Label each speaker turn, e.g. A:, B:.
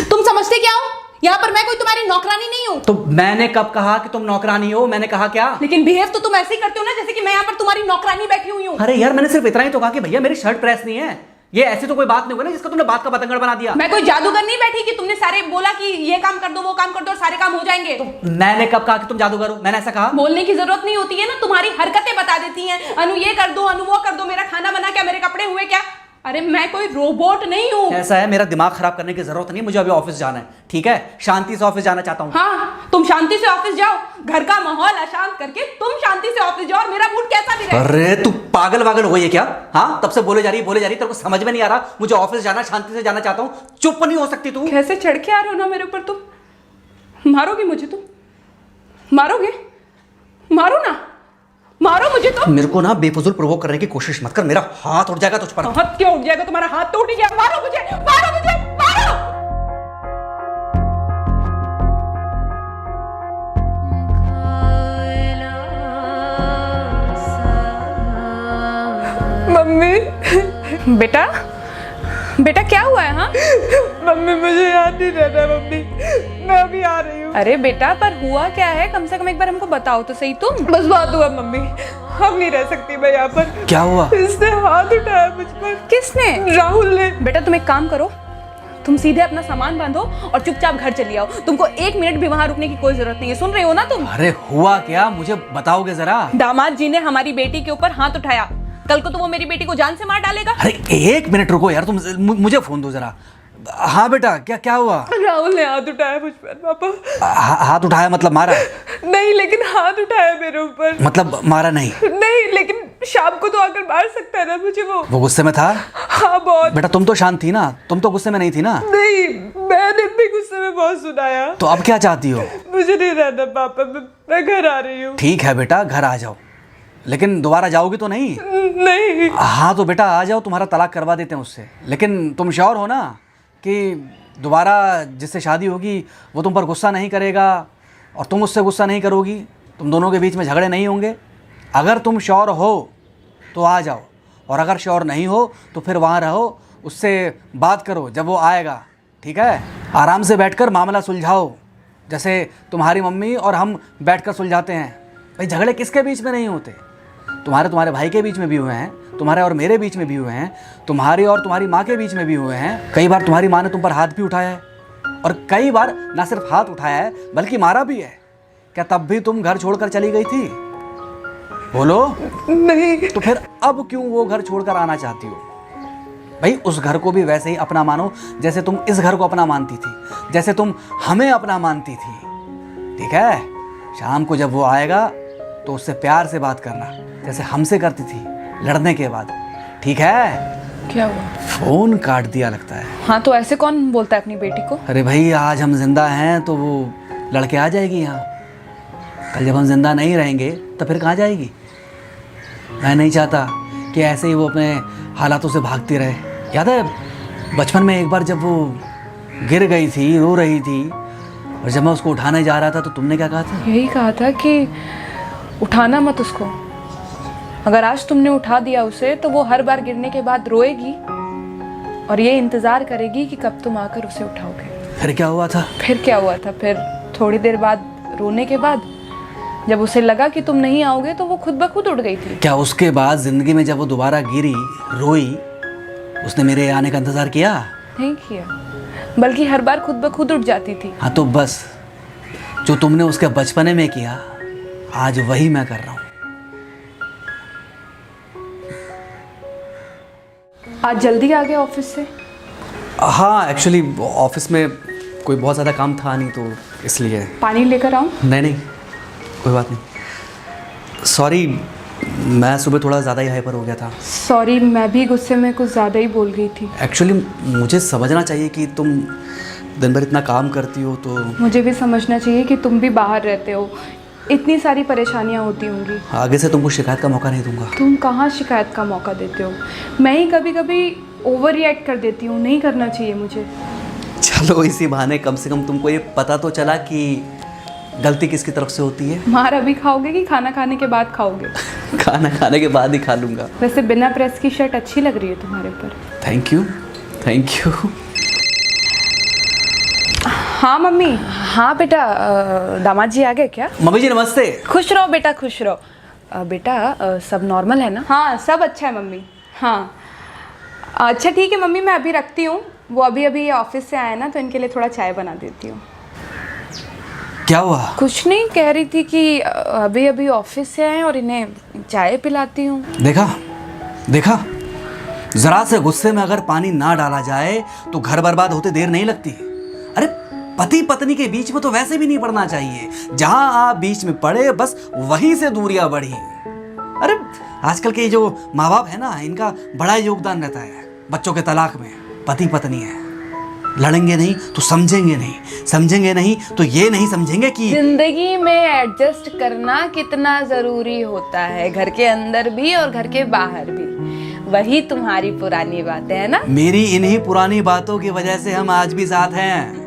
A: तुम समझते क्या हो? यहाँ पर मैं कोई तुम्हारी नौकरानी नहीं हूँ।
B: तो मैंने कब कहा कि तुम नौकरानी हो? मैंने कहा क्या?
A: लेकिन बिहेव तो तुम ऐसे ही करते हो ना जैसे कि मैं यहाँ पर तुम्हारी नौकरानी बैठी हुई हूँ।
B: अरे यार मैंने सिर्फ इतना ही तो कहा कि भैया मेरी शर्ट प्रेस नहीं है। ये ऐसी तो कोई बात नहीं हुई ना जिसका तुमने बात का पतंगड़ बना दिया।
A: मैं कोई जादूगर नहीं बैठी कि तुमने सारे बोला कि ये काम कर दो वो काम कर दो और सारे काम हो जाएंगे।
B: मैंने कब कहा कि तुम जादूगर हो? मैंने ऐसा कहा?
A: बोलने की जरूरत नहीं होती है ना, तुम्हारी हरकतें बता देती हैं। अनु ये कर दो, अनु वो कर दो, मेरा खाना बना क्या, मेरे कपड़े हुए क्या। अरे मैं कोई रोबोट नहीं हूँ।
B: ऐसा है, मेरा दिमाग खराब करने की जरूरत नहीं, मुझे अभी ऑफिस जाना है। ठीक है, शांति से ऑफिस जाना चाहता हूँ।
A: हाँ तुम शांति से ऑफिस जाओ, घर का माहौल अशांत करके तुम शांति से ऑफिस जाओ और मेरा मूड कैसा भी रहे।
B: अरे तू पागल वागल हो गई है क्या? हाँ तब से बोले जा रही तेरे को समझ में नहीं आ रहा? मुझे ऑफिस जाना, शांति से जाना चाहता हूँ। चुप नहीं हो सकती तू?
A: कैसे चढ़ के आ रहे हो ना मेरे ऊपर तुम। मारोगे मुझे? तुम मारोगे? मारो ना, मारो मुझे। तो
B: मेरे को ना बेफजूल प्रोवोक करने की कोशिश मत कर, मेरा हाथ उठ जाएगा तुझ पर।
A: हाथ क्यों उठ जाएगा? तुम्हारा हाथ तो उठ गया। मारो मुझे, मारो मुझे, मारो। मम्मी। बेटा बेटा क्या हुआ है? हाँ
C: मम्मी मुझे याद नहीं रहता मम्मी, मैं अभी आ रही हूँ।
A: अरे बेटा पर हुआ क्या है? कम से कम एक बार हमको बताओ तो सही। तुम
C: बस बात हुआ मम्मी, अब नहीं रह सकती मैं यहाँ पर।
B: क्या हुआ?
C: इसने हाथ उठाया मुझ पर।
A: किसने?
C: राहुल ने।
A: बेटा तुम एक काम करो, तुम सीधे अपना सामान बांधो और चुपचाप घर चली आओ। तुमको 1 मिनट भी वहां रुकने की कोई जरूरत नहीं है। सुन रहे हो ना तुम?
B: अरे हुआ क्या, मुझे बताओगे जरा?
A: दामाद जी ने हमारी बेटी के ऊपर हाथ उठाया। कल को तो वो मेरी बेटी को जान से मार डालेगा।
B: अरे 1 मिनट रुको यार, तुम मुझे फोन दो जरा। हाँ बेटा, क्या हुआ?
C: राहुल ने हाथ उठाया मुझ पर पापा।
B: हाथ उठाया मतलब मारा?
C: नहीं लेकिन हाथ उठाया मेरे ऊपर।
B: मतलब मारा नहीं?
C: नहीं लेकिन शाम को तो आकर मार सकता है ना मुझे वो
B: गुस्से में था?
C: हाँ बहुत।
B: बेटा तुम तो शांत थी ना, तुम तो गुस्से में नहीं थी ना?
C: नहीं मैंने भी गुस्से में बहुत सुनाया।
B: तो अब क्या चाहती हो?
C: मुझे नहीं रहना पापा, मैं घर आ रही हूँ।
B: ठीक है बेटा, घर आ जाओ, लेकिन दोबारा जाओगी तो नहीं?
C: नहीं।
B: हाँ तो बेटा आ जाओ, तुम्हारा तलाक करवा देते हैं उससे। लेकिन तुम श्योर हो ना कि दोबारा जिससे शादी होगी वो तुम पर गुस्सा नहीं करेगा और तुम उससे गुस्सा नहीं करोगी, तुम दोनों के बीच में झगड़े नहीं होंगे? अगर तुम श्योर हो तो आ जाओ, और अगर श्योर नहीं हो तो फिर वहाँ रहो, उससे बात करो जब वो आएगा। ठीक है, आराम से बैठकर मामला सुलझाओ, जैसे तुम्हारी मम्मी और हम बैठकर सुलझाते हैं। भाई झगड़े किसके बीच में नहीं होते? तुम्हारे भाई के बीच में भी हुए हैं, तुम्हारे और मेरे बीच में भी हुए हैं, तुम्हारी और तुम्हारी माँ के बीच में भी हुए हैं। कई बार तुम्हारी माँ ने तुम पर हाथ भी उठाया है, और कई बार ना सिर्फ हाथ उठाया है बल्कि मारा भी है। क्या तब भी तुम घर छोड़कर चली गई थी? बोलो।
C: नहीं।
B: तो फिर अब क्यों वो घर छोड़कर आना चाहती हो? भाई उस घर को भी वैसे ही अपना मानो जैसे तुम इस घर को अपना मानती थी, जैसे तुम हमें अपना मानती थी। ठीक है, शाम को जब वो आएगा तो उससे प्यार से बात करना, जैसे हमसे करती थी लड़ने के बाद। ठीक है?
A: क्या हुआ?
B: फोन काट दिया लगता है।
A: हाँ तो ऐसे कौन बोलता है अपनी बेटी को?
B: अरे भाई आज हम जिंदा हैं तो वो लड़के आ जाएगी यहाँ, कल जब हम जिंदा नहीं रहेंगे तो फिर कहाँ जाएगी? मैं नहीं चाहता कि ऐसे ही वो अपने हालातों से भागती रहे। याद है बचपन में एक बार जब वो गिर गई थी, रो रही थी, और जब मैं उसको उठाने जा रहा था तो तुमने क्या कहा था?
A: यही कहा था कि उठाना मत उसको। अगर आज तुमने उठा दिया उसे तो वो हर बार गिरने के बाद रोएगी और ये इंतजार करेगी कि कब तुम आकर उसे उठाओगे।
B: फिर क्या हुआ था?
A: फिर क्या हुआ था? फिर थोड़ी देर बाद रोने के बाद जब उसे लगा कि तुम नहीं आओगे तो वो खुद ब खुद उठ गई थी।
B: क्या उसके बाद जिंदगी में जब वो दोबारा गिरी, रोई, उसने मेरे आने का इंतजार किया?
A: नहीं किया, बल्कि हर बार खुद ब खुद उठ जाती थी।
B: हाँ तो बस जो तुमने उसके बचपने में किया आज वही मैं कर रहा हूँ।
A: आज जल्दी आ गए ऑफिस से?
B: हाँ एक्चुअली ऑफिस में कोई बहुत ज़्यादा काम था नहीं तो इसलिए।
A: पानी लेकर आऊँ?
B: नहीं कोई बात नहीं, सॉरी मैं सुबह थोड़ा ज़्यादा ही हाइपर हो गया था।
A: सॉरी, मैं भी गुस्से में कुछ ज़्यादा ही बोल गई थी।
B: एक्चुअली मुझे समझना चाहिए कि तुम दिन भर इतना काम करती हो तो
A: मुझे भी समझना चाहिए कि तुम भी बाहर रहते हो, इतनी सारी परेशानियां होती होंगी।
B: आगे से तुमको शिकायत का मौका नहीं दूंगा।
A: तुम कहाँ शिकायत का मौका देते हो? मैं ही कभी कभी ओवर रिएक्ट कर देती हूँ, नहीं करना चाहिए मुझे।
B: चलो इसी बहाने कम से कम तुमको ये पता तो चला कि गलती किसकी तरफ से होती है।
A: मार अभी खाओगे कि खाना खाने के बाद खाओगे?
B: खाना खाने के बाद ही खा लूँगा।
A: वैसे बिना प्रेस की शर्ट अच्छी लग रही है तुम्हारे पर।
B: Thank you.
A: हाँ मम्मी। हाँ बेटा, दामाद जी आ गए क्या?
B: मम्मी जी नमस्ते।
A: खुश रहो बेटा, खुश रहो। बेटा सब नॉर्मल है ना?
D: हाँ सब अच्छा है मम्मी। हाँ अच्छा ठीक है मम्मी, मैं अभी रखती हूँ। वो अभी अभी ऑफिस से आए ना, तो इनके लिए थोड़ा चाय बना देती हूँ।
B: क्या हुआ?
A: कुछ नहीं, कह रही थी कि अभी अभी ऑफिस से आए और इन्हें चाय पिलाती हूँ।
B: देखा देखा, जरा से गुस्से में अगर पानी ना डाला जाए तो घर बर्बाद होते देर नहीं लगती। अरे पति पत्नी के बीच में तो वैसे भी नहीं पड़ना चाहिए। जहां आप बीच में पड़े बस वहीं से दूरियां बढ़ी। अरे आजकल के जो माँ बाप है ना, इनका बड़ा योगदान रहता है बच्चों के तलाक में। पति पत्नी है, लड़ेंगे नहीं तो समझेंगे नहीं, समझेंगे नहीं तो ये नहीं समझेंगे कि
A: जिंदगी में एडजस्ट करना कितना जरूरी होता है, घर के अंदर भी और घर के बाहर भी। वही तुम्हारी पुरानी बातें है ना।
B: मेरी इन्हीं पुरानी बातों की वजह से हम आज भी साथ हैं।